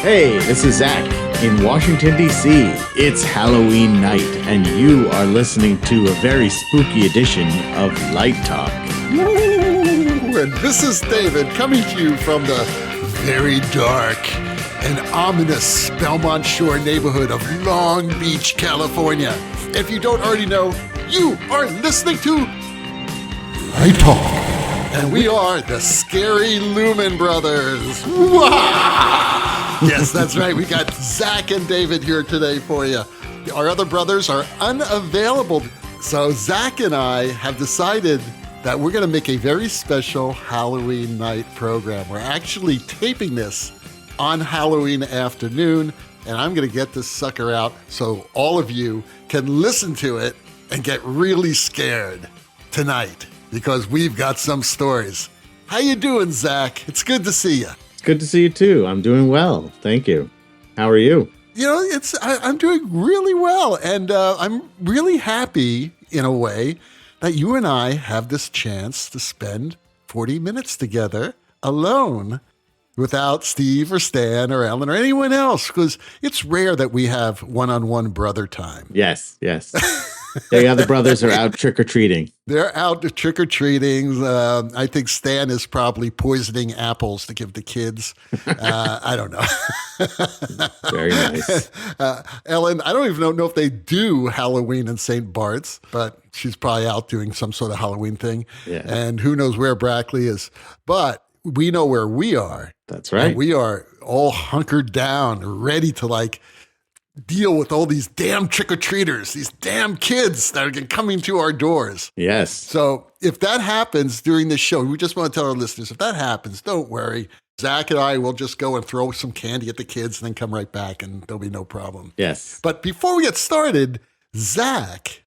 Hey, this is Zach in Washington, D.C. It's Halloween night, and you are listening to a very spooky edition of Light Talk. Ooh, and this is David coming to you from the very dark and ominous Belmont Shore neighborhood of Long Beach, California. If you don't already know, you are listening to Light Talk. And we are the scary Lumen Brothers. Yes, that's right. We got Zach and David here today for you. Our other brothers are unavailable. So Zach and I have decided that we're going to make a very special Halloween night program. We're actually taping this on Halloween afternoon, and I'm going to get this sucker out so all of you can listen to it and get really scared tonight, because we've got some stories. How you doing, Zach? It's good to see you. It's good to see you too. I'm doing well. Thank you. How are you? You know, I'm doing really well, and I'm really happy, in a way, that you and I have this chance to spend 40 minutes together alone without Steve or Stan or Ellen or anyone else, because it's rare that we have one-on-one brother time. Yes. The other brothers are out trick-or-treating. They're out trick-or-treating. I think Stan is probably poisoning apples to give the kids. I don't know. Very nice. Ellen, I don't even know if they do Halloween in St. Bart's, but she's probably out doing some sort of Halloween thing. Yeah. And who knows where Brackley is. But we know where we are. That's right. And we are all hunkered down, ready to deal with all these damn trick-or-treaters, these damn kids that are coming to our doors. Yes. So if that happens during this show, we just want to tell our listeners, if that happens, don't worry. Zach and I will just go and throw some candy at the kids and then come right back, and there'll be no problem. Yes. But before we get started, Zach,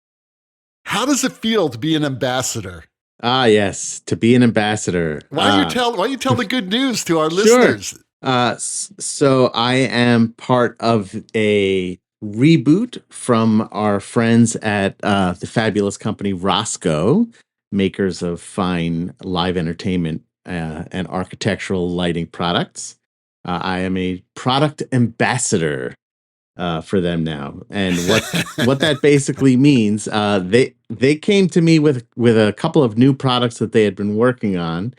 how does it feel to be an ambassador? Ah, yes, to be an ambassador. Why don't you tell the good news to our listeners? So I am part of a reboot from our friends at the fabulous company Roscoe, makers of fine live entertainment and architectural lighting products. I am a product ambassador for them now, and what that basically means, they came to me with a couple of new products that they had been working on,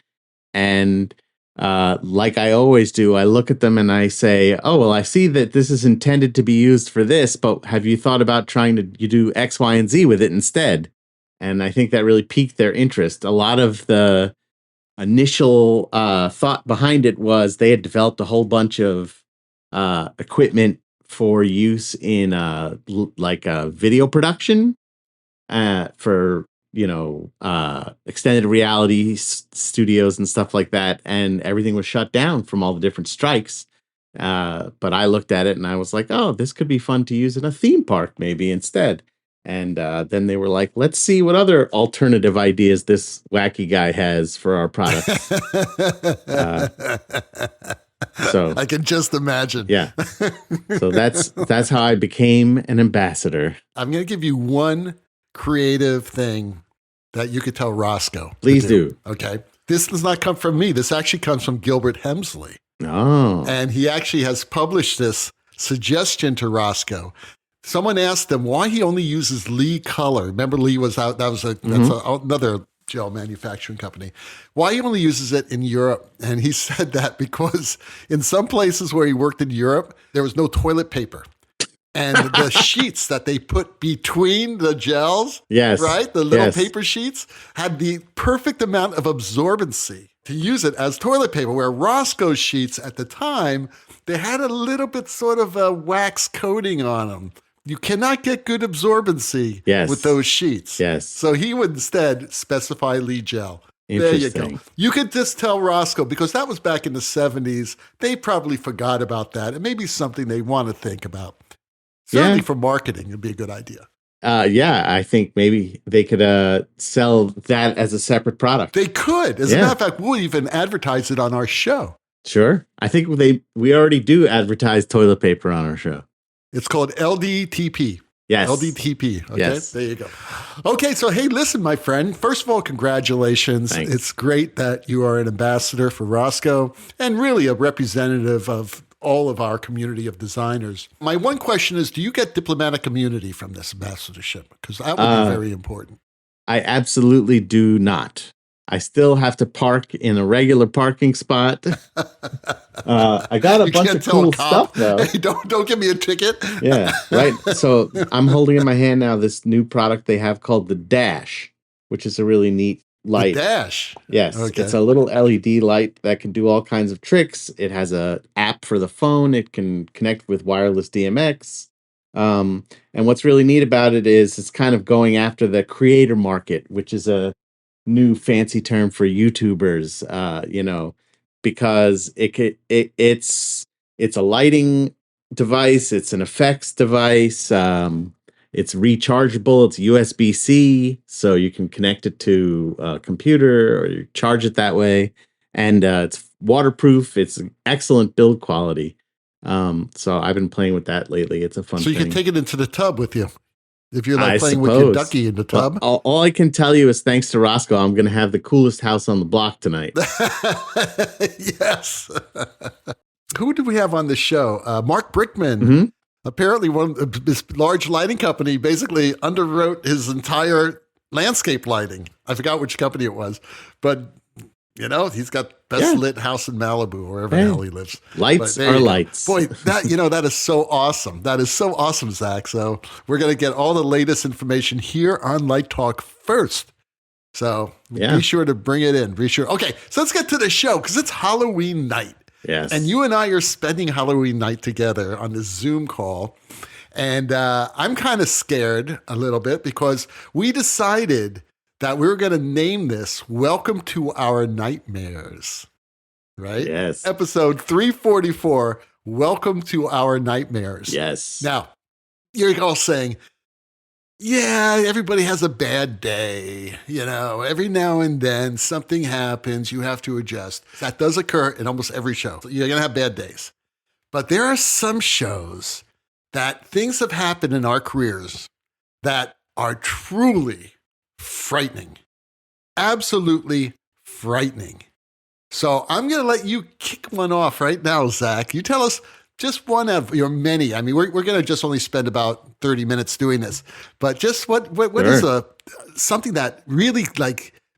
and like I always do, I look at them and I say, oh, well, I see that this is intended to be used for this, but have you thought about trying to do X, Y, and Z with it instead? And I think that really piqued their interest. A lot of the initial thought behind it was they had developed a whole bunch of equipment for use in video production for extended reality studios and stuff like that, and everything was shut down from all the different strikes. But I looked at it and I was like, oh, this could be fun to use in a theme park maybe instead. And then they were like, let's see what other alternative ideas this wacky guy has for our products. So I can just imagine. Yeah. So that's how I became an ambassador. I'm going to give you one creative thing that you could tell Roscoe. Please do. Okay. This does not come from me. This actually comes from Gilbert Hemsley. Oh. And he actually has published this suggestion to Roscoe. Someone asked him why he only uses Lee color. Remember, Lee was out. That's another gel manufacturing company. Why he only uses it in Europe. And he said that because in some places where he worked in Europe, there was no toilet paper. And the sheets that they put between the gels, yes, right? The little paper sheets had the perfect amount of absorbency to use it as toilet paper, where Roscoe's sheets at the time, they had a little bit sort of a wax coating on them. You cannot get good absorbency with those sheets. Yes. So he would instead specify Lee gel. There you go. You could just tell Roscoe, because that was back in the 70s. They probably forgot about that. It may be something they want to think about. Certainly for marketing, it'd be a good idea. I think maybe they could sell that as a separate product. They could. As a matter of fact, we'll even advertise it on our show. Sure. I think we already do advertise toilet paper on our show. It's called LDTP. Yes. LDTP. Okay. Yes. There you go. Okay. So, hey, listen, my friend. First of all, congratulations. Thanks. It's great that you are an ambassador for Roscoe and really a representative of all of our community of designers. My one question is, do you get diplomatic immunity from this ambassadorship? Because that would be very important. I absolutely do not. I still have to park in a regular parking spot. I got a bunch of cool stuff, though. Hey, don't give me a ticket. Yeah, right. So I'm holding in my hand now this new product they have called the Dash, which is a really neat light. The Dash? Yes. Okay. It's a little LED light that can do all kinds of tricks. It has an app for the phone. It can connect with wireless DMX. And what's really neat about it is it's kind of going after the creator market, which is a new fancy term for YouTubers, because it's a lighting device, it's an effects device, it's rechargeable, it's USB-C, so you can connect it to a computer or you charge it that way, and it's waterproof. It's excellent build quality. So I've been playing with that lately. It's a fun thing. So you can take it into the tub with you. If you're like playing suppose. with your ducky in the tub. Well, all I can tell you is thanks to Roscoe, I'm going to have the coolest house on the block tonight. Yes. Who did we have on the show? Mark Brickman. Mm-hmm. Apparently, this large lighting company basically underwrote his entire landscape lighting. I forgot which company it was, but he's got best lit house in Malibu, wherever the hell he lives. Lights are lights. Boy, that is so awesome. That is so awesome, Zach. So we're going to get all the latest information here on Light Talk first. So be sure to bring it in. Be sure. Okay, so let's get to the show because it's Halloween night. Yes. And you and I are spending Halloween night together on this Zoom call. And I'm kind of scared a little bit because we decided that we were going to name this Welcome to Our Nightmares, right? Yes. Episode 344, Welcome to Our Nightmares. Yes. Now, you're all saying, yeah, everybody has a bad day. Every now and then something happens. You have to adjust. That does occur in almost every show. You're going to have bad days. But there are some shows that things have happened in our careers that are truly frightening. Absolutely frightening. So I'm going to let you kick one off right now, Zach. You tell us just one of your many. I mean, we're going to just only spend about 30 minutes doing this, but just what is something that really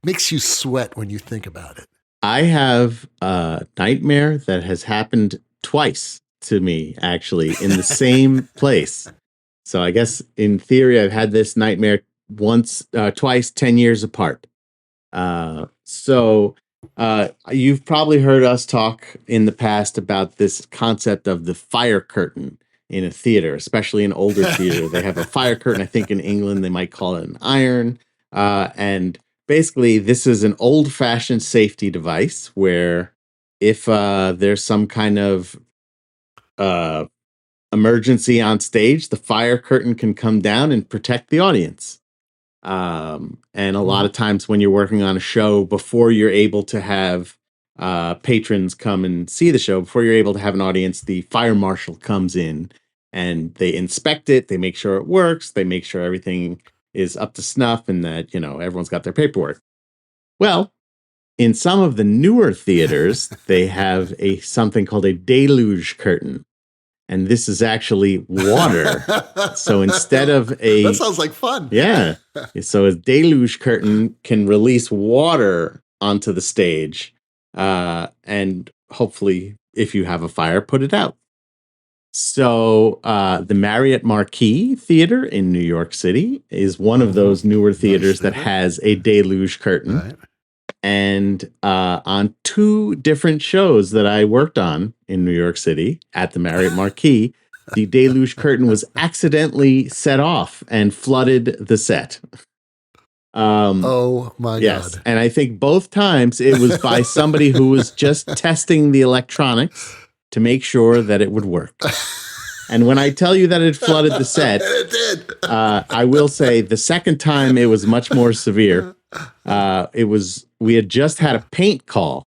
makes you sweat when you think about it? I have a nightmare that has happened twice to me, actually, in the same place. So I guess in theory, I've had this nightmare twice, 10 years apart. You've probably heard us talk in the past about this concept of the fire curtain in a theater, especially in older theater. They have a fire curtain. I think in England, they might call it an iron. And basically, this is an old-fashioned safety device where if there's some kind of emergency on stage, the fire curtain can come down and protect the audience. And a lot of times when you're working on a show, before you're able to have patrons come and see the show, before you're able to have an audience, the fire marshal comes in and they inspect it. They make sure it works. They make sure everything is up to snuff and that, everyone's got their paperwork. Well, in some of the newer theaters, they have something called a deluge curtain. And this is actually water. So instead of that sounds like fun. Yeah. So a deluge curtain can release water onto the stage. And hopefully, if you have a fire, put it out. So the Marriott Marquis Theater in New York City is one of those newer theaters that has a deluge curtain. Right. And on two different shows that I worked on in New York City at the Marriott Marquis, the deluge curtain was accidentally set off and flooded the set. Oh my God. And I think both times it was by somebody who was just testing the electronics to make sure that it would work. And when I tell you that it flooded the set, it did. I will say the second time it was much more severe. We had just had a paint call.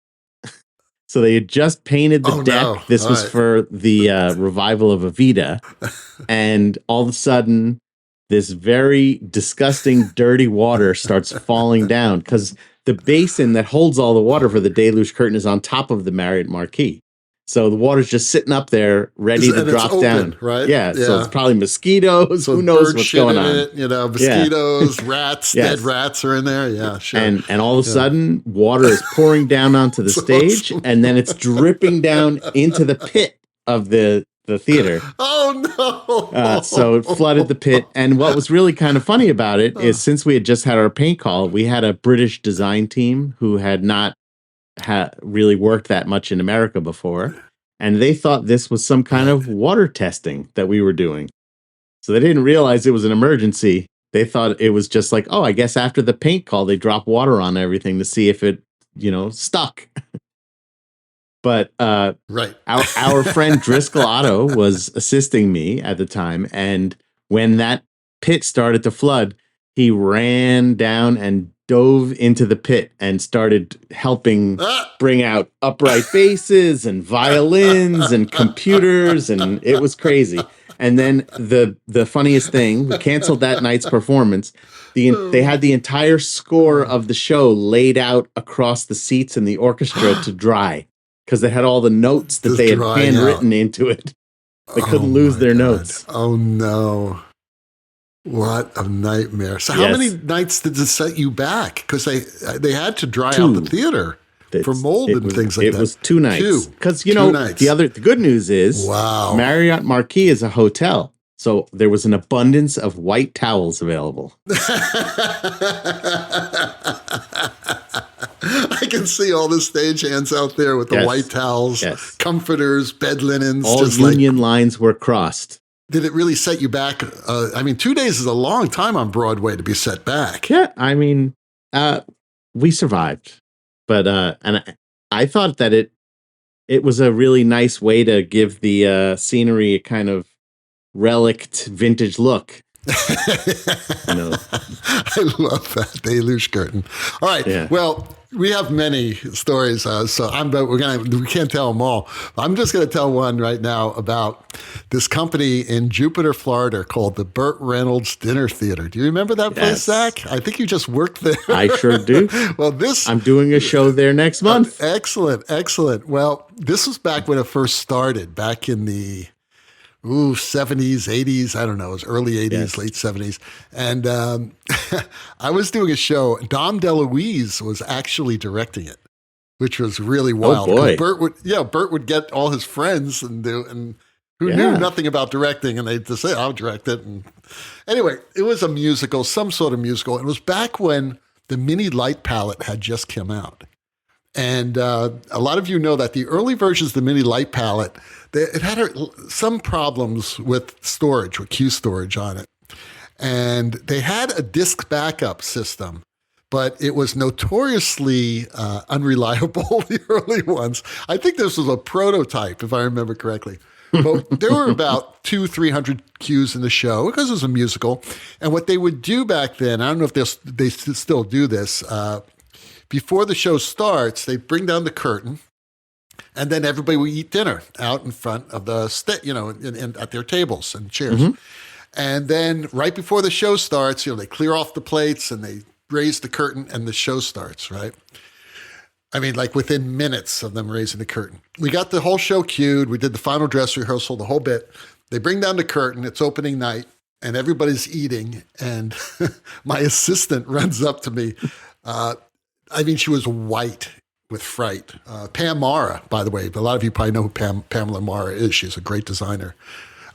So they had just painted the deck. No. This was for the revival of Evita. And all of a sudden, this very disgusting, dirty water starts falling down because the basin that holds all the water for the deluge curtain is on top of the Marriott Marquis. So the water's just sitting up there, ready to And drop it's open, down. right? Yeah, so it's probably mosquitoes. So Who knows bird what's shit going in on? it, mosquitoes, rats, Yes. dead rats are in there. Yeah, sure. And all of a sudden, water is pouring down onto the stage, awesome. and then it's dripping down into the pit of the theater. Oh no! So it flooded the pit. And what was really kind of funny about it is, since we had just had our paint call, we had a British design team who had not really worked that much in America before. And they thought this was some kind of water testing that we were doing. So they didn't realize it was an emergency. They thought it was just like, oh, I guess after the paint call, they drop water on everything to see if it, stuck. But right. our friend Driscoll Otto was assisting me at the time. And when that pit started to flood, he ran down and dove into the pit and started helping bring out upright basses and violins and computers. And it was crazy. And then the funniest thing, we canceled that night's performance. They had the entire score of the show laid out across the seats in the orchestra to dry, because they had all the notes that they had handwritten into it. They couldn't lose their notes. Oh no. What a nightmare. So how many nights did it set you back? Because they had to dry out the theater for mold and things like that. It was 2 nights. Because, the good news is Marriott Marquis is a hotel. So there was an abundance of white towels available. I can see all the stagehands out there with the white towels, comforters, bed linens. All union lines were crossed. Did it really set you back? 2 days is a long time on Broadway to be set back. Yeah, we survived. But and I thought that it was a really nice way to give the scenery a kind of relict vintage look. I love that Deluge curtain. All right. Yeah. Well, we have many stories, we can't tell them all. I'm just going to tell one right now about this company in Jupiter, Florida, called the Burt Reynolds Dinner Theater. Do you remember that place, Zach? I think you just worked there. I sure do. Well, I'm doing a show there next month. Excellent. Well, this was back when it first started, back in the 70s, 80s, I don't know, it was early 80s, late 70s. And I was doing a show. Dom DeLuise was actually directing it, which was really wild. Oh boy. Burt would get all his friends and who knew nothing about directing, and they'd just say, I'll direct it. And anyway, it was a musical, some sort of musical. It was back when the mini light palette had just come out. And a lot of you know that the early versions of the mini light palette, it had some problems with storage, with cue storage on it. And they had a disk backup system, but it was notoriously unreliable, the early ones. I think this was a prototype, if I remember correctly. But there were about 200-300 cues in the show because it was a musical. And what they would do back then, I don't know if they still do this, before the show starts, they bring down the curtain, and then everybody will eat dinner out in front of the at their tables and chairs. Mm-hmm. And then right before the show starts, they clear off the plates and they raise the curtain and the show starts, right? I mean, like within minutes of them raising the curtain. We got the whole show cued. We did the final dress rehearsal, the whole bit. They bring down the curtain. It's opening night, and everybody's eating. And my assistant runs up to me. She was white with fright. Pam Mara, by the way. A lot of you probably know who Pamela Mara is. She's a great designer.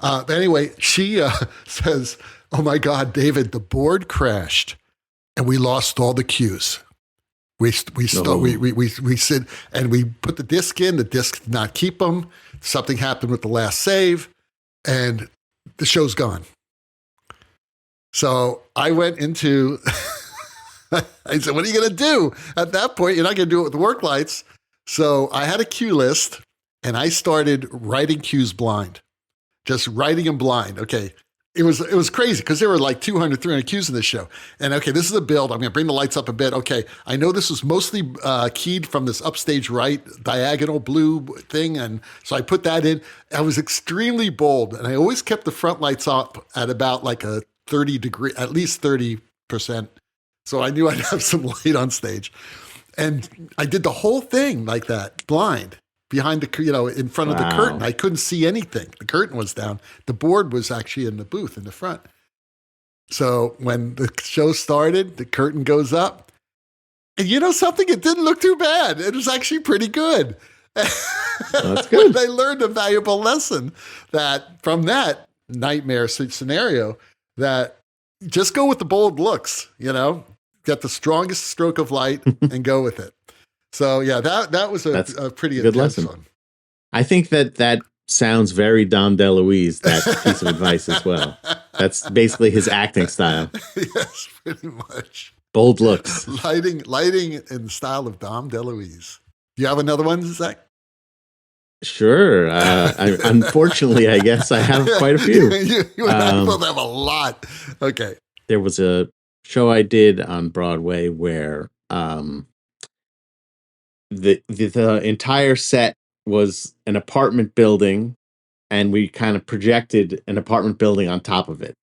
But anyway, she says, oh my God, David, the board crashed and we lost all the cues. We said, and we put the disc in, the disc did not keep them. Something happened with the last save and the show's gone. So I went into... I said, what are you going to do? At that point, you're not going to do it with work lights. So I had a cue list, and I started writing cues blind, just writing them blind. Okay, it was crazy because there were like 200, 300 cues in this show. And okay, this is a build. I'm going to bring the lights up a bit. Okay, I know this was mostly keyed from this upstage right diagonal blue thing, and so I put that in. I was extremely bold, and I always kept the front lights up at about like a 30-degree, at least 30%. So I knew I'd have some light on stage. And I did the whole thing like that, blind. behind in front of the curtain. I couldn't see anything. The curtain was down. The board was actually in the booth in the front. So when the show started, the curtain goes up. And you know something? It didn't look too bad. It was actually pretty good. That's good. I learned a valuable lesson that from that nightmare scenario, that just go with the bold looks, get the strongest stroke of light and go with it. So yeah, that was a pretty good lesson. one. I think that sounds very Dom DeLuise, that piece of advice as well. That's basically his acting style. Yes, pretty much. Bold looks. Lighting in the style of Dom DeLuise. Do you have another one, Zach? Sure. Unfortunately, I guess I have quite a few. you and I both have a lot. Okay. There was a show I did on Broadway where the entire set was an apartment building, and we kind of projected an apartment building on top of it.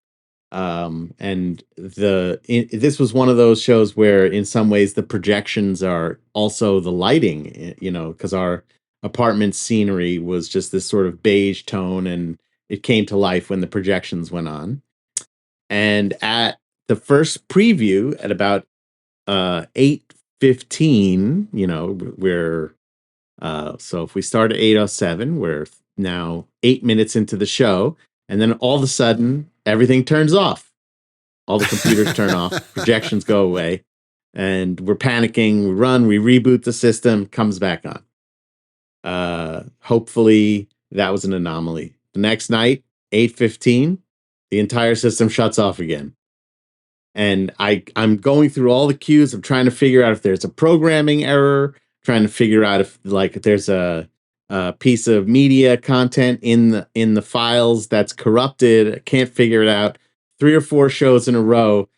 And this was one of those shows where in some ways the projections are also the lighting, because our apartment scenery was just this sort of beige tone, and it came to life when the projections went on. And at the first preview at about 8:15, we're so if we start at 8:07, we're now 8 minutes into the show, and then all of a sudden everything turns off. All the computers turn off, projections go away, and we're panicking. We run, we reboot the system, comes back on. Hopefully that was an anomaly. The next night, 8:15, the entire system shuts off again. And I'm going through all the cues. I'm trying to figure out if there's a programming error, trying to figure out if there's a piece of media content in the files that's corrupted. I can't figure it out. 3 or 4 shows in a row,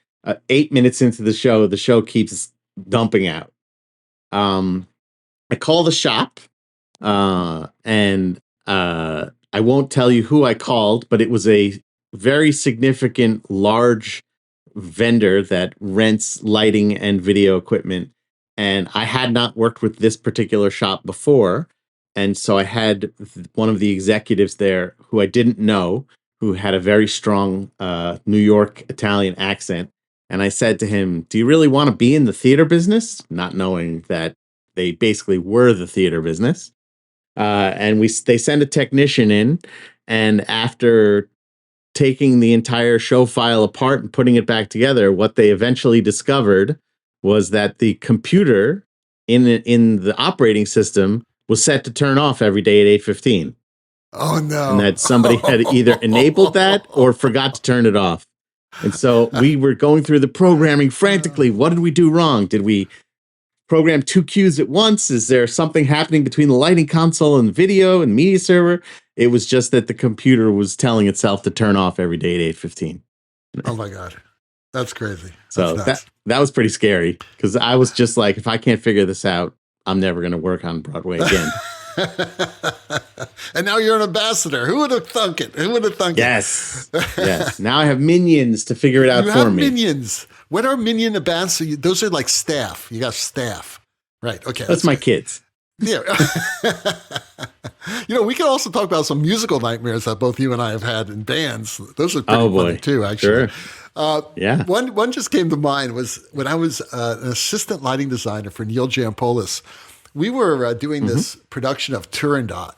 8 minutes into the show keeps dumping out. I call the shop, and I won't tell you who I called, but it was a very significant, large vendor that rents lighting and video equipment. And I had not worked with this particular shop before. And so I had one of the executives there who I didn't know, who had a very strong New York Italian accent. And I said to him, "Do you really want to be in the theater business?" Not knowing that they basically were the theater business. And they send a technician in. And after taking the entire show file apart and putting it back together, what they eventually discovered was that the computer in the operating system was set to turn off every day at 8:15. Oh no. And that somebody had either enabled that or forgot to turn it off. And so we were going through the programming frantically. What did we do wrong? Did we program 2 cues at once? Is there something happening between the lighting console and the video and media server? It was just that the computer was telling itself to turn off every day at 8:15. Oh my God. That's crazy. So that was pretty scary, because I was just like, if I can't figure this out, I'm never going to work on Broadway again. And now you're an ambassador. Who would have thunk it? Yes. Now I have minions to figure it out for me. Minions. What are minion ambassadors? Those are like staff. You got staff. Right. Okay. That's my kids. Yeah. We can also talk about some musical nightmares that both you and I have had in bands. Those are pretty funny too, actually. Sure. Yeah. One just came to mind was when I was an assistant lighting designer for Neil Giampoulos. We were doing this production of Turandot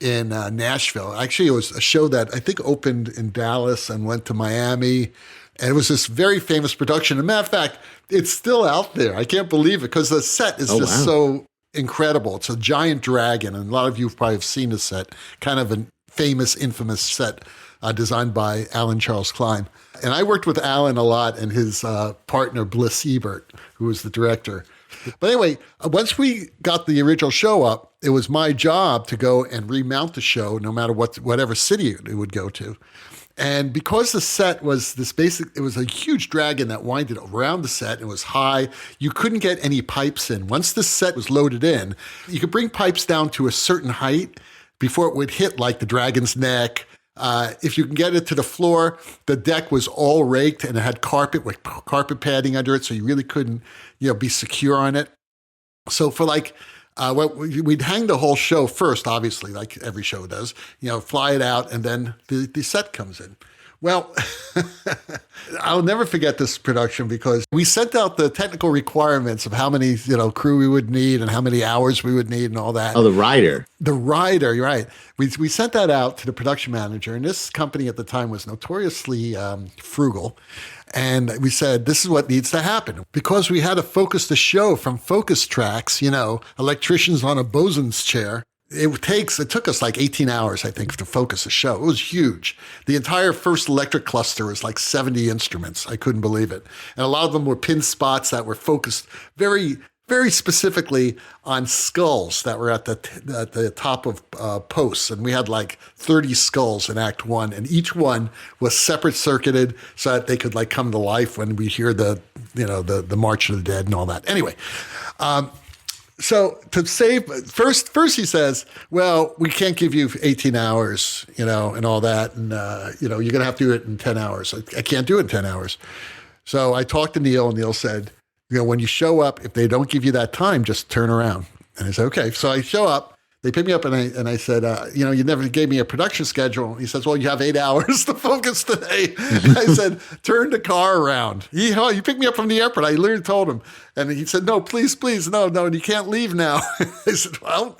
in Nashville. Actually, it was a show that I think opened in Dallas and went to Miami. And it was this very famous production. As a matter of fact, it's still out there. I can't believe it, because the set is so incredible. It's a giant dragon, and a lot of you probably have seen the set, kind of a famous, infamous set designed by Alan Charles Klein. And I worked with Alan a lot and his partner, Bliss Ebert, who was the director. But anyway, once we got the original show up, it was my job to go and remount the show, no matter whatever city it would go to. And because the set was it was a huge dragon that winded around the set. It was high. You couldn't get any pipes in. Once the set was loaded in, you could bring pipes down to a certain height before it would hit like the dragon's neck. If you can get it to the floor, the deck was all raked and it had carpet with carpet padding under it, so you really couldn't, be secure on it. So for like We'd hang the whole show first, obviously, like every show does, fly it out, and then the set comes in. Well, I'll never forget this production because we sent out the technical requirements of how many, crew we would need and how many hours we would need and all that. Oh, the rider. The rider, you're right. We sent that out to the production manager, and this company at the time was notoriously frugal. And we said, this is what needs to happen. Because we had to focus the show from focus tracks, electricians on a Bosun's chair. It took us like 18 hours, I think, to focus the show. It was huge. The entire first electric cluster was like 70 instruments. I couldn't believe it. And a lot of them were pin spots that were focused very, very specifically on skulls that were at the top of posts. And we had like 30 skulls in Act 1. And each one was separate circuited so that they could like come to life when we hear the March of the Dead and all that. Anyway, so to save, first he says, well, we can't give you 18 hours, and all that. And, you're going to have to do it in 10 hours. I can't do it in 10 hours. So I talked to Neil, and Neil said, when you show up, if they don't give you that time, just turn around. And I said, okay. So I show up. They pick me up, and I said, you never gave me a production schedule. He says, well, you have 8 hours to focus today. I said, turn the car around. He picked me up from the airport. I literally told him. And he said, no, please, no, you can't leave now. I said, well,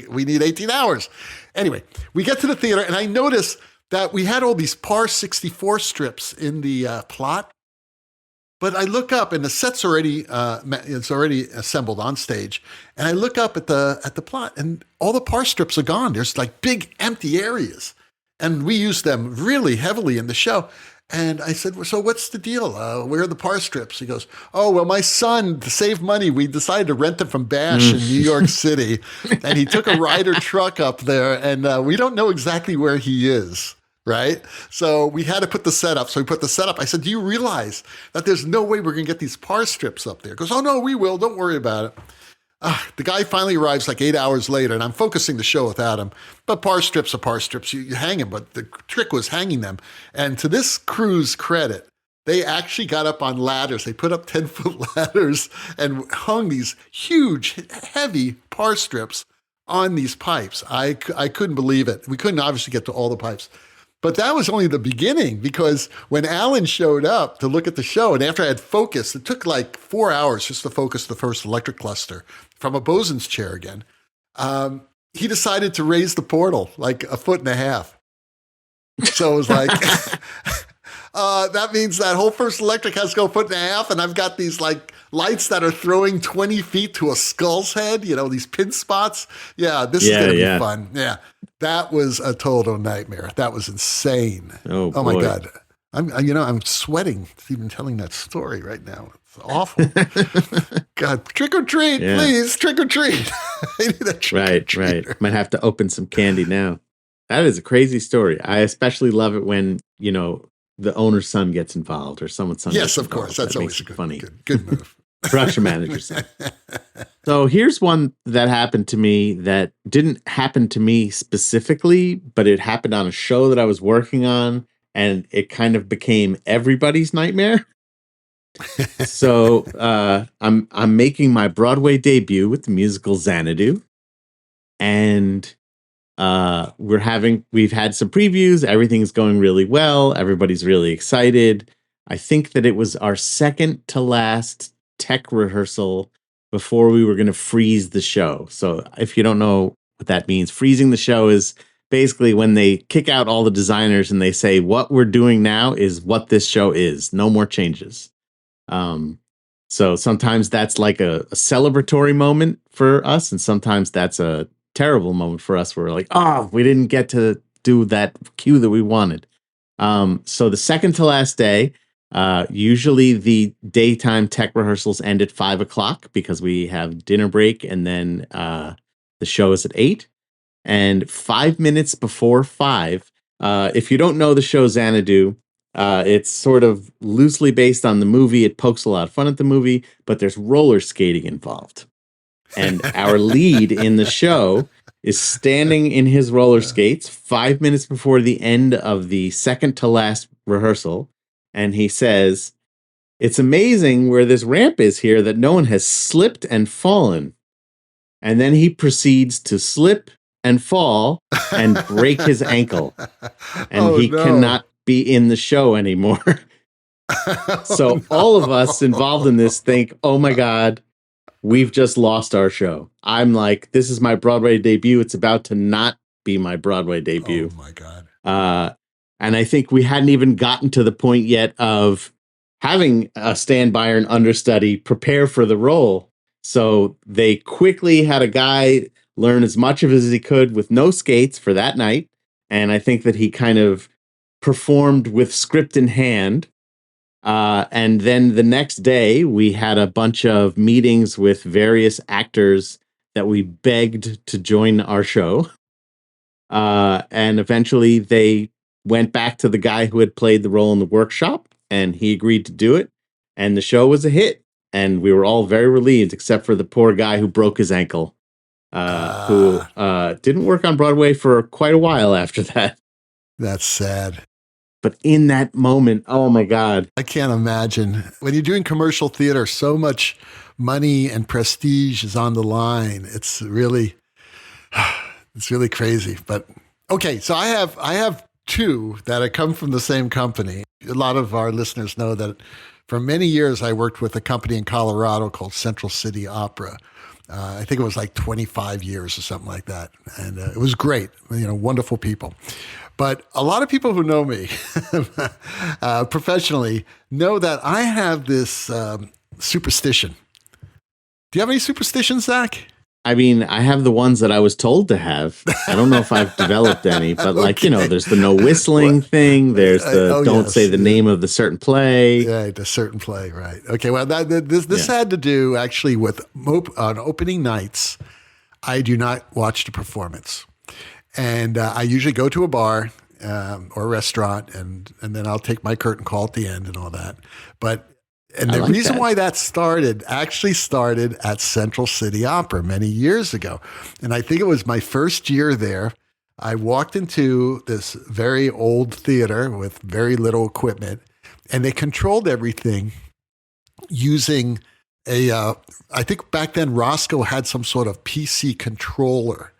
we need 18 hours. Anyway, we get to the theater, and I notice that we had all these PAR 64 strips in the plot. But I look up, and the set's already assembled on stage. And I look up at the plot, and all the PAR strips are gone. There's like big empty areas. And we use them really heavily in the show. And I said, well, so what's the deal? Where are the PAR strips? He goes, oh, well, my son, to save money, we decided to rent them from Bash in New York City. And he took a Ryder truck up there, and we don't know exactly where he is. Right? So we had to put the set up. So we put the set up. I said, do you realize that there's no way we're going to get these PAR strips up there? He goes, oh, no, we will. Don't worry about it. The guy finally arrives like 8 hours later, and I'm focusing the show without him. But PAR strips are PAR strips. You hang them, but the trick was hanging them. And to this crew's credit, they actually got up on ladders. They put up 10-foot ladders and hung these huge, heavy PAR strips on these pipes. I couldn't believe it. We couldn't obviously get to all the pipes. But that was only the beginning, because when Alan showed up to look at the show, and after I had focused, it took like 4 hours just to focus the first electric cluster from a Bosun's chair again. He decided to raise the portal like 1.5 feet. So it was like, that means that whole first electric has to go 1.5 feet, and I've got these like lights that are throwing 20 feet to a skull's head, these pin spots. Yeah, this is going to be fun. Yeah. That was a total nightmare. That was insane. Oh my God. I'm sweating even telling that story right now. It's awful. God, trick or treat, please. Trick or treat. I need a trick right. Might have to open some candy now. That is a crazy story. I especially love it when, the owner's son gets involved or someone's son. Yes, of course. That's always a good move. Production manager's son. So here's one that happened to me that didn't happen to me specifically, but it happened on a show that I was working on, and it kind of became everybody's nightmare. So I'm making my Broadway debut with the musical Xanadu, and we've had some previews. Everything's going really well. Everybody's really excited. I think that it was our second to last tech rehearsal before we were going to freeze the show. So if you don't know what that means, freezing the show is basically when they kick out all the designers and they say, what we're doing now is what this show is. No more changes. So sometimes that's like a celebratory moment for us. And sometimes that's a terrible moment for us. Where we're like, we didn't get to do that cue that we wanted. So the second to last day, usually the daytime tech rehearsals end at 5:00 because we have dinner break, and then the show is at 8. And 5 minutes before 5, if you don't know the show Xanadu, it's sort of loosely based on the movie. It pokes a lot of fun at the movie, but there's roller skating involved. And our lead in the show is standing in his roller skates 5 minutes before the end of the second to last rehearsal. And he says, it's amazing where this ramp is here that no one has slipped and fallen. And then he proceeds to slip and fall and break his ankle. And he cannot be in the show anymore. So all of us involved in this think, oh my God, we've just lost our show. I'm like, this is my Broadway debut. It's about to not be my Broadway debut. Oh my God. And I think we hadn't even gotten to the point yet of having a standby or an understudy prepare for the role. So they quickly had a guy learn as much of it as he could with no skates for that night. And I think that he kind of performed with script in hand. And then the next day, we had a bunch of meetings with various actors that we begged to join our show. And eventually they went back to the guy who had played the role in the workshop, and he agreed to do it. And the show was a hit. And we were all very relieved, except for the poor guy who broke his ankle, who didn't work on Broadway for quite a while after that. That's sad. But in that moment, oh my God. I can't imagine. When you're doing commercial theater, so much money and prestige is on the line. It's really crazy. But okay, so I have two that come from the same company. A lot of our listeners know that for many years I worked with a company in Colorado called Central City Opera. I think it was like 25 years or something like that. And it was great, wonderful people. But a lot of people who know me professionally know that I have this superstition. Do you have any superstitions, Zach? I mean, I have the ones that I was told to have. I don't know if I've developed any, but there's the no whistling thing. There's the don't say the name of the certain play. Yeah, the certain play, right. Okay, well, this had to do actually with on opening nights, I do not watch the performance. And I usually go to a bar or a restaurant, and then I'll take my curtain call at the end and all that. And the reason why that started at Central City Opera many years ago. And I think it was my first year there. I walked into this very old theater with very little equipment, and they controlled everything using I think back then Roscoe had some sort of PC controller.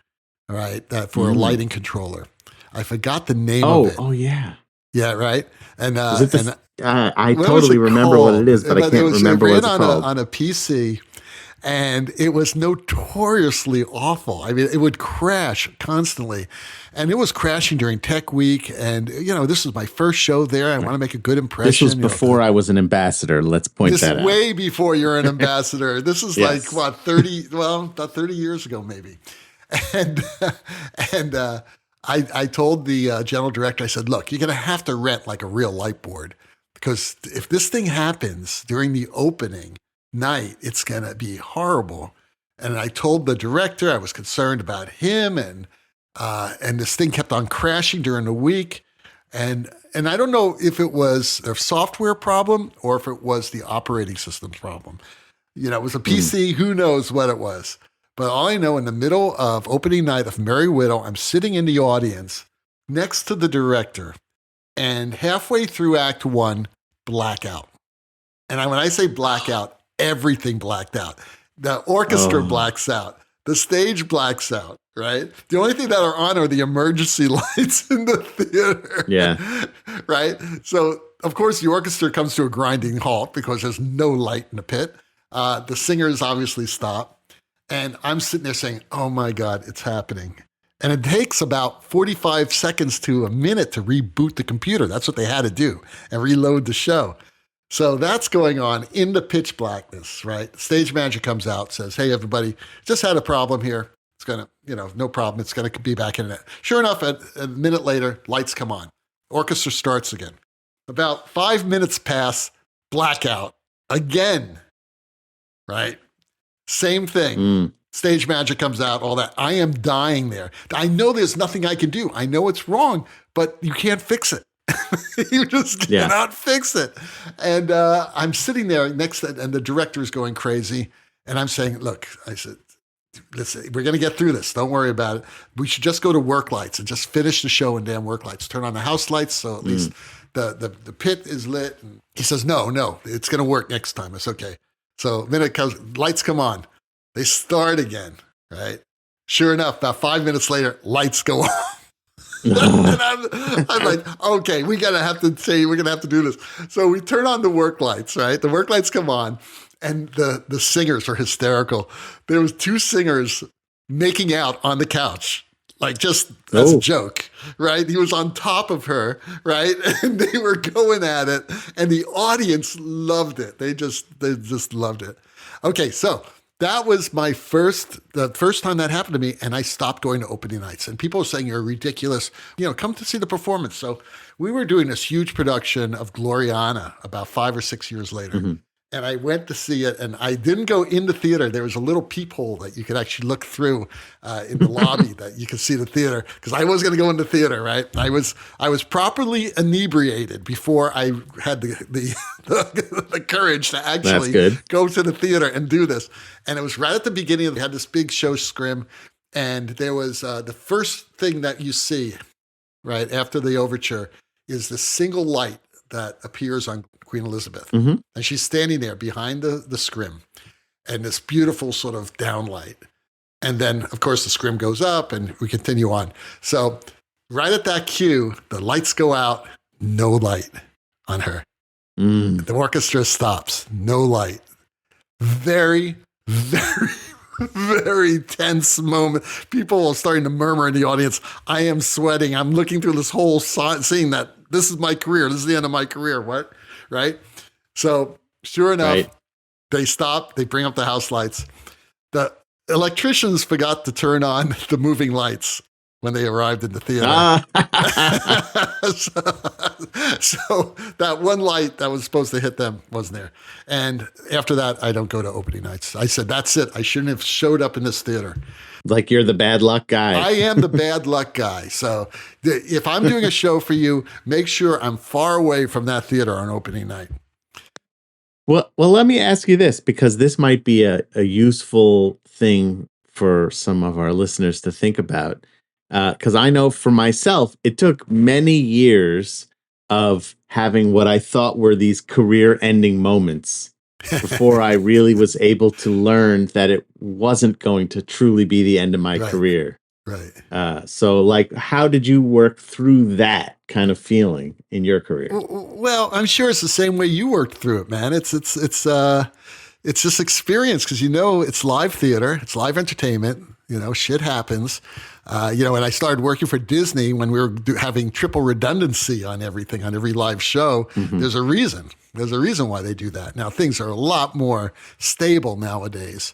All right, for a lighting controller. I forgot the name of it. Oh, yeah. Yeah, right. And I totally remember what it is, but I can't remember what it's called. On a PC, and it was notoriously awful. I mean, it would crash constantly, and it was crashing during Tech Week. And this was my first show there. I want to make a good impression. This was before I was an ambassador. Let's point that out. Way before you're an ambassador. This is like what 30? Well, about 30 years ago, maybe. And I told the general director, I said, look, you're going to have to rent like a real light board, because if this thing happens during the opening night, it's going to be horrible. And I told the director I was concerned about him, and this thing kept on crashing during the week. And I don't know if it was a software problem or if it was the operating system's problem. It was a PC, who knows what it was. But all I know, in the middle of opening night of Merry Widow, I'm sitting in the audience next to the director, and halfway through Act 1, blackout. And when I say blackout, everything blacked out. The orchestra blacks out. The stage blacks out, right? The only thing that are on are the emergency lights in the theater. Yeah. Right? So, of course, the orchestra comes to a grinding halt because there's no light in the pit. The singers obviously stop. And I'm sitting there saying, oh my God, it's happening. And it takes about 45 seconds to a minute to reboot the computer. That's what they had to do, and reload the show. So that's going on in the pitch blackness, right? The stage manager comes out, says, hey, everybody, just had a problem here. It's going to, no problem. It's going to be back in it. Sure enough, a minute later, lights come on. Orchestra starts again. About 5 minutes pass, blackout again, right? Same thing. Stage manager comes out, all that. I am dying there. I know there's nothing I can do. I know it's wrong, but you can't fix it. You just cannot fix it. And I'm sitting there next to, and the director is going crazy. And I'm saying, look, I said, listen, we're going to get through this. Don't worry about it. We should just go to work lights and just finish the show in damn work lights. Turn on the house lights so at least the pit is lit. And he says, no, it's going to work next time. It's okay. So minute comes, lights come on. They start again, right? Sure enough, about 5 minutes later, lights go off. And I'm like, okay, we're gonna have to do this. So we turn on the work lights, right? The work lights come on, and the singers are hysterical. There was 2 singers making out on the couch, like just as a joke, right? He was on top of her, right? And they were going at it, and the audience loved it. They just loved it. Okay, so that was the first time that happened to me, and I stopped going to opening nights. And people were saying, you're ridiculous. Come to see the performance. So we were doing this huge production of Gloriana about 5 or 6 years later. Mm-hmm. And I went to see it, and I didn't go in the theater. There was a little peephole that you could actually look through in the lobby that you could see the theater, because I was going to go in the theater, right? I was properly inebriated before I had the courage to actually go to the theater and do this. And it was right at the beginning. They had this big show scrim, and there was the first thing that you see right after the overture is the single light that appears on Queen Elizabeth. Mm-hmm. And she's standing there behind the scrim, and this beautiful sort of downlight. And then, of course, the scrim goes up, and we continue on. So right at that cue, the lights go out, no light on her. The orchestra stops, no light. Very, very, very tense moment. People are starting to murmur in the audience. I am sweating. I'm looking through this whole seeing that this is my career. This is the end of my career. What? Right? So sure enough, They stop. They bring up the house lights. The electricians forgot to turn on the moving lights when they arrived in the theater. So that one light that was supposed to hit them wasn't there. And after that, I don't go to opening nights. I said, that's it. I shouldn't have showed up in this theater. Like you're the bad luck guy. I am the bad luck guy. So if I'm doing a show for you, make sure I'm far away from that theater on opening night. Well, let me ask you this, because this might be a useful thing for some of our listeners to think about. Because I know for myself, it took many years of having what I thought were these career-ending moments before I really was able to learn that it wasn't going to truly be the end of my career. Right. So, like, how did you work through that kind of feeling in your career? Well, I'm sure it's the same way you worked through it, man. It's just experience, because it's live theater, it's live entertainment. Shit happens. And I started working for Disney when we were having triple redundancy on everything, on every live show. Mm-hmm. There's a reason. There's a reason why they do that. Now, things are a lot more stable nowadays.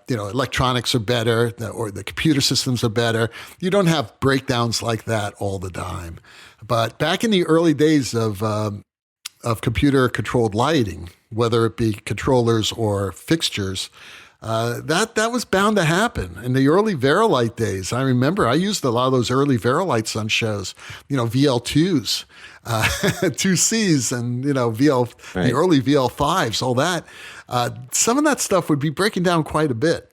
Electronics are better, or the computer systems are better. You don't have breakdowns like that all the time. But back in the early days of computer-controlled lighting, whether it be controllers or fixtures, that was bound to happen. In the early Verilight days, I remember I used a lot of those early Verilights on shows, VL2s, 2Cs, and, the early VL5s, all that. Some of that stuff would be breaking down quite a bit,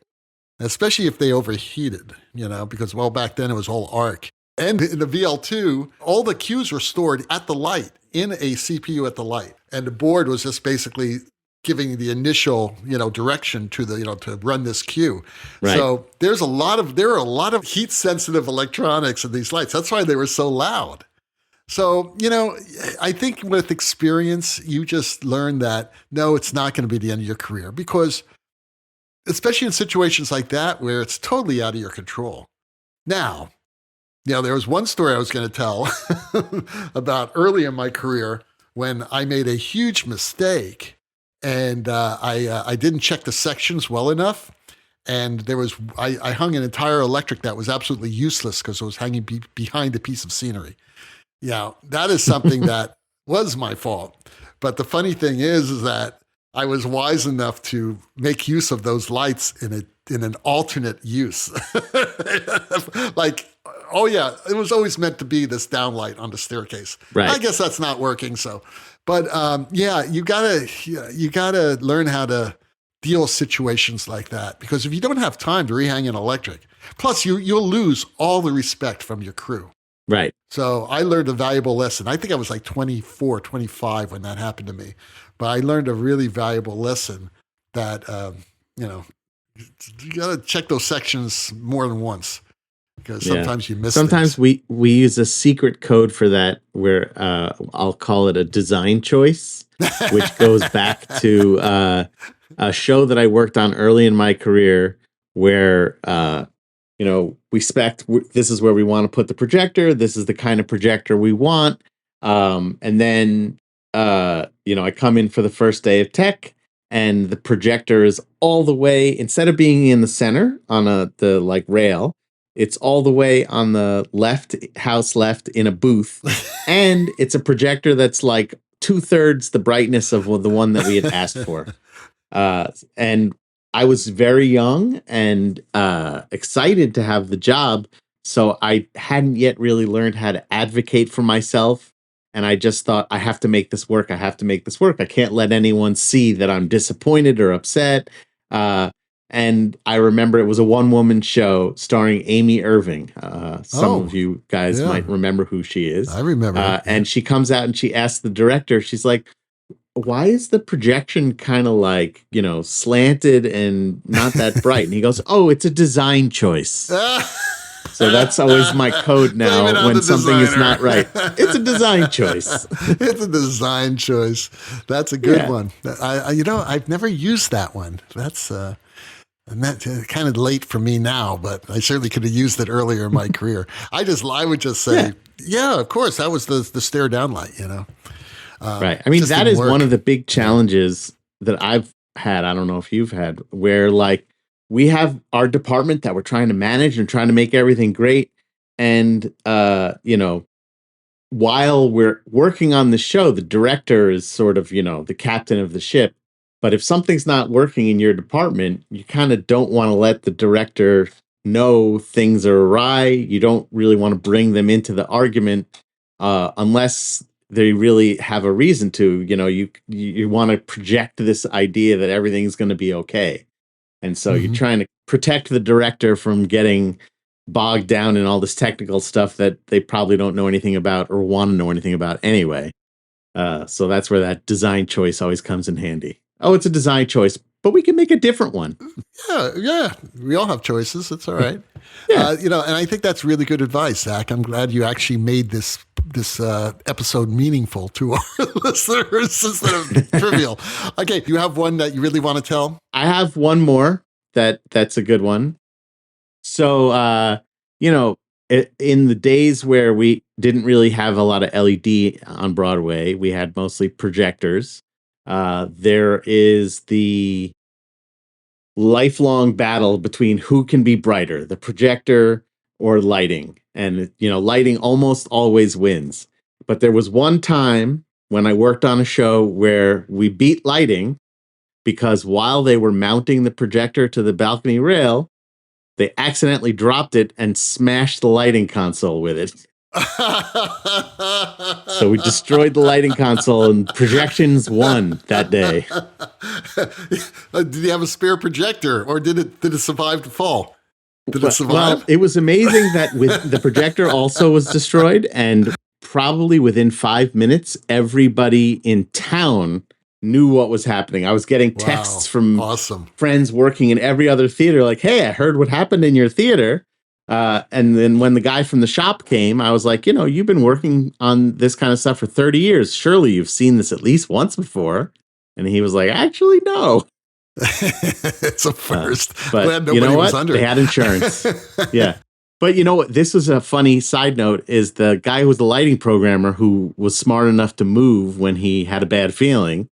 especially if they overheated, because, back then it was all arc. And in the VL2, all the cues were stored at the light, in a CPU at the light. And the board was just basically giving the initial, direction to to run this cue. Right. So there are a lot of heat sensitive electronics in these lights. That's why they were so loud. So, I think with experience, you just learn that, no, it's not going to be the end of your career, because especially in situations like that where it's totally out of your control. Now, there was one story I was going to tell about early in my career when I made a huge mistake. And I didn't check the sections well enough. And I hung an entire electric that was absolutely useless because it was hanging behind a piece of scenery. That is something that was my fault. But the funny thing is that I was wise enough to make use of those lights in an alternate use. Like, it was always meant to be this downlight on the staircase. Right. I guess that's not working. So. But you gotta learn how to deal with situations like that, because if you don't have time to rehang an electric, plus you'll lose all the respect from your crew. Right. So I learned a valuable lesson. I think I was like 24, 25 when that happened to me, but I learned a really valuable lesson that You got to check those sections more than once because sometimes you miss Sometimes things. we use a secret code for that where I'll call it a design choice, which goes back to a show that I worked on early in my career where we spec this is where we want to put the projector. This is the kind of projector we want. And then I come in for the first day of tech, and the projector is all the way, instead of being in the center on the rail, it's all the way on the house left in a booth. And it's a projector that's like 2/3 the brightness of the one that we had asked for. And I was very young and excited to have the job. So I hadn't yet really learned how to advocate for myself. And I just thought, I have to make this work. I have to make this work. I can't let anyone see that I'm disappointed or upset. And I remember it was a one-woman show starring Amy Irving. Some of you guys might remember who she is. I remember. And she comes out and she asks the director, she's like, why is the projection kind of like, slanted and not that bright? And he goes, oh, it's a design choice. So that's always my code now when something is not right. It's a design choice. It's a design choice. That's a good one. I've never used that one. That's kind of late for me now, but I certainly could have used it earlier in my career. I would just say, of course, that was the stare down light, Right. I mean, that is one of the big challenges that I've had. I don't know if you've had, where we have our department that we're trying to manage and trying to make everything great. And, while we're working on the show, the director is sort of, the captain of the ship. But if something's not working in your department, you kind of don't want to let the director know things are awry. You don't really want to bring them into the argument unless they really have a reason to. You want to project this idea that everything's going to be okay. And so you're trying to protect the director from getting bogged down in all this technical stuff that they probably don't know anything about or want to know anything about anyway. So that's where that design choice always comes in handy. Oh, it's a design choice, but we can make a different one. Yeah. We all have choices. It's all right. And I think that's really good advice, Zach. I'm glad you actually made this episode meaningful to our listeners instead of trivial. Okay, you have one that you really want to tell? I have one more that's a good one. So, in the days where we didn't really have a lot of LED on Broadway, we had mostly projectors. There is the lifelong battle between who can be brighter, the projector or lighting. And, lighting almost always wins. But there was one time when I worked on a show where we beat lighting because while they were mounting the projector to the balcony rail, they accidentally dropped it and smashed the lighting console with it. So we destroyed the lighting console and projections won that day. Did you have a spare projector or did it survive the fall? Did it survive? Well, it was amazing that with the projector also was destroyed, and probably within 5 minutes, everybody in town knew what was happening. I was getting texts from friends working in every other theater like, hey, I heard what happened in your theater. And then when the guy from the shop came, I was like, you've been working on this kind of stuff for 30 years. Surely you've seen this at least once before. And he was like, actually, no. It's a first. But you know what? They had insurance. Yeah. But you know what? This was a funny side note is the guy who was the lighting programmer who was smart enough to move when he had a bad feeling.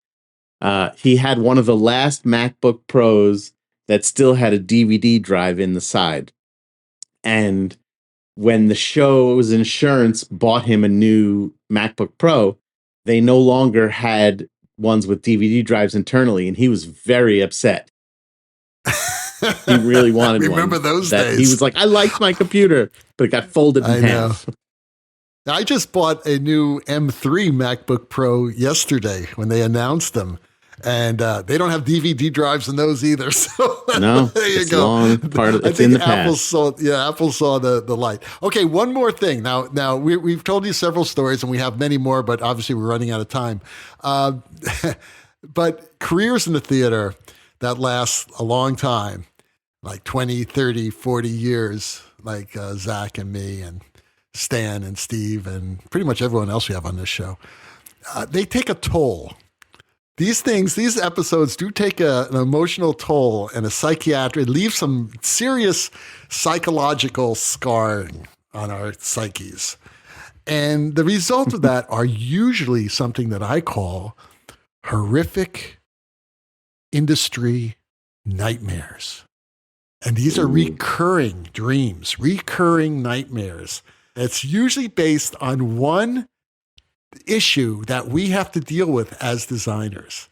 He had one of the last MacBook Pros that still had a DVD drive in the side. And when the show's insurance bought him a new MacBook Pro, they no longer had ones with DVD drives internally, and he was very upset. He really wanted one. Remember those days? He was like, I liked my computer, but it got folded in half. I just bought a new M3 MacBook Pro yesterday when they announced them. And they don't have DVD drives in those either. So no, there you it's go. Long part of, it's in the Apple past. Apple saw the light. Okay, one more thing. Now we've told you several stories, and we have many more, but obviously we're running out of time. But careers in the theater that last a long time. like 20, 30, 40 years, like Zach and me and Stan and Steve and pretty much everyone else we have on this show. They take a toll. These episodes do take an emotional toll and a psychiatric, leave some serious psychological scarring on our psyches. And the results of that are usually something that I call horrific industry nightmares. And these are recurring dreams, recurring nightmares. It's usually based on one issue that we have to deal with as designers.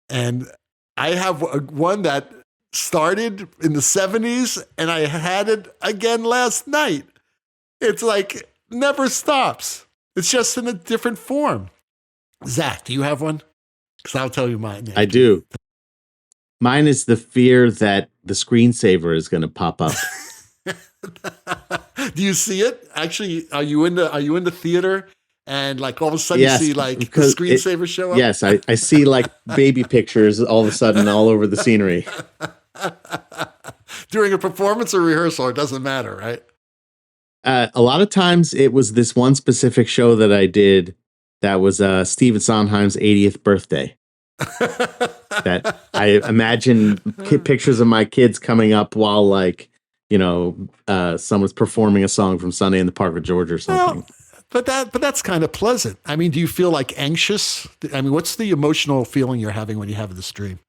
And I have one that started in the 70s and I had it again last night. It's like never stops. It's just in a different form. Zach, do you have one? Because I'll tell you mine. I do. Mine is the fear that the screensaver is going to pop up. Do you see it? Actually, are you in the theater and like all of a sudden you see like the screensaver show up? Yes, I see like baby pictures all of a sudden all over the scenery. During a performance or rehearsal, it doesn't matter, right? A lot of times it was this one specific show that I did that was Stephen Sondheim's 80th birthday. That I imagine pictures of my kids coming up while like, someone's performing a song from Sunday in the Park with George or something. Well, but that's kind of pleasant. I mean, do you feel like anxious? I mean, what's the emotional feeling you're having when you have this dream?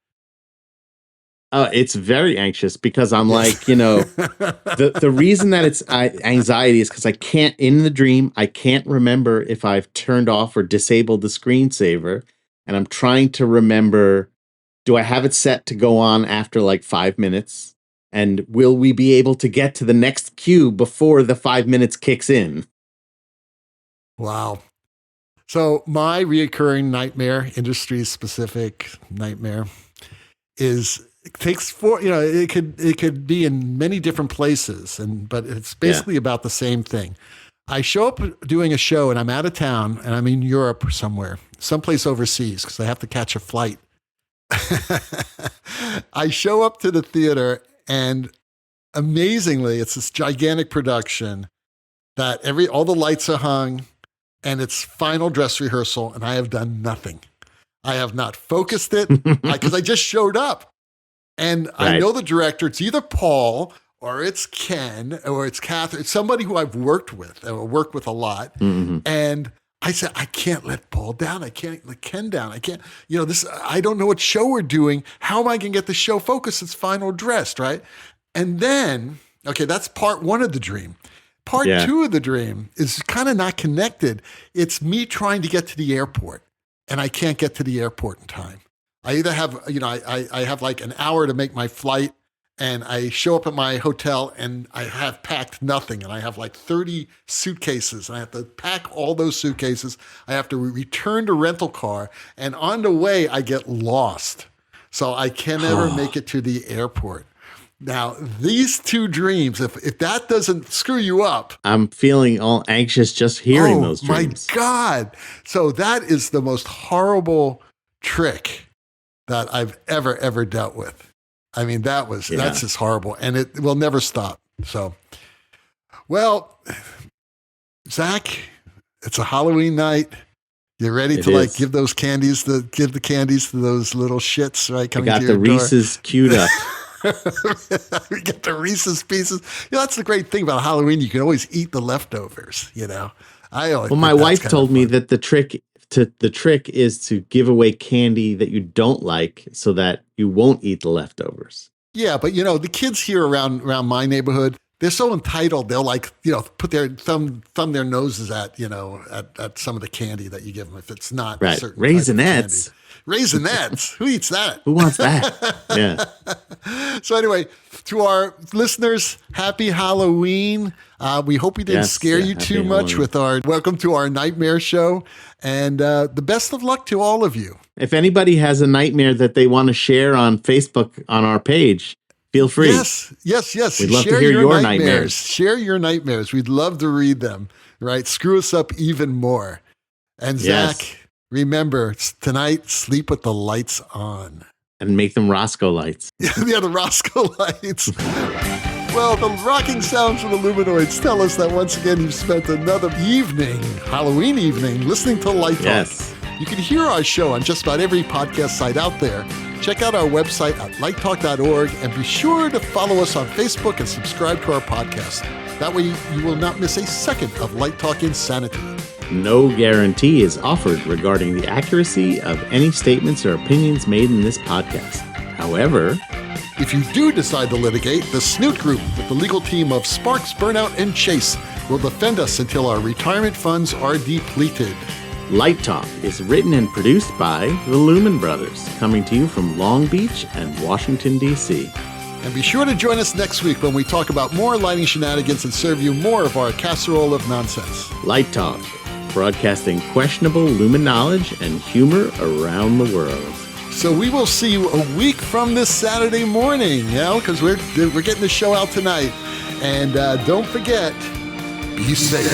It's very anxious because I'm like, the reason that it's anxiety is because in the dream, I can't remember if I've turned off or disabled the screensaver. And I'm trying to remember, do I have it set to go on after like 5 minutes? And will we be able to get to the next cue before the 5 minutes kicks in? Wow. So my reoccurring nightmare, industry-specific nightmare, it could be in many different places, but it's basically about the same thing. I show up doing a show and I'm out of town and I'm in Europe or somewhere, someplace overseas because I have to catch a flight. I show up to the theater and amazingly, it's this gigantic production that all the lights are hung and it's final dress rehearsal and I have done nothing. I have not focused it because I just showed up. And I know the director, it's either Paul or it's Ken, or it's Catherine. It's somebody who I've worked with, or worked with a lot. Mm-hmm. And I said, I can't let Paul down. I can't let Ken down. I can't, I don't know what show we're doing. How am I going to get the show focused? It's final dressed, right? And then, that's part one of the dream. Part two of the dream is kind of not connected. It's me trying to get to the airport, and I can't get to the airport in time. I either have, I have like an hour to make my flight, and I show up at my hotel and I have packed nothing. And I have like 30 suitcases and I have to pack all those suitcases. I have to return to rental car. And on the way, I get lost. So I can never make it to the airport. Now, these two dreams, if that doesn't screw you up. I'm feeling all anxious just hearing those dreams. Oh, my God. So that is the most horrible trick that I've ever dealt with. I mean, that's just horrible. And it will never stop. So, well, Zach, it's a Halloween night. You're ready to give the candies to those little shits, right? I got the Reese's queued up. We get the Reese's pieces. That's the great thing about Halloween. You can always eat the leftovers, My wife told me that the trick is to give away candy that you don't like so that you won't eat the leftovers. Yeah, but the kids here around my neighborhood, they're so entitled. They'll put their thumb their noses at some of the candy that you give them if it's not right. Certain Raisinets. Raisinets. Who eats that? Who wants that? Yeah. So anyway, to our listeners, happy Halloween. We hope we didn't scare you too much Halloween. with our welcome to our nightmare show. And the best of luck to all of you. If anybody has a nightmare that they want to share on Facebook on our page, feel free. Yes. We'd love to hear your nightmares. Share your nightmares. We'd love to read them, right? Screw us up even more. And Zach, remember, tonight, sleep with the lights on. And make them Roscoe lights. Yeah, the Roscoe lights. Well, the rocking sounds from the Luminoids tell us that once again you've spent another evening, Halloween evening, listening to Light Talk. Yes. You can hear our show on just about every podcast site out there. Check out our website at lighttalk.org and be sure to follow us on Facebook and subscribe to our podcast. That way you will not miss a second of Light Talk insanity. No guarantee is offered regarding the accuracy of any statements or opinions made in this podcast. However, if you do decide to litigate, the Snoot Group with the legal team of Sparks, Burnout, and Chase will defend us until our retirement funds are depleted. Light Talk is written and produced by the Lumen Brothers, coming to you from Long Beach and Washington, D.C. And be sure to join us next week when we talk about more lighting shenanigans and serve you more of our casserole of nonsense. Light Talk, broadcasting questionable lumen knowledge and humor around the world. So we will see you a week from this Saturday morning, because we're getting the show out tonight. And don't forget, be safe.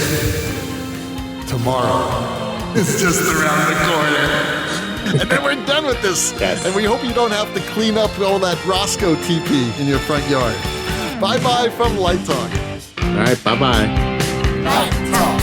Tomorrow is just around the corner. And then we're done with this. Yes. And we hope you don't have to clean up all that Roscoe TP in your front yard. Bye-bye from Light Talk. All right, bye-bye. Light Talk.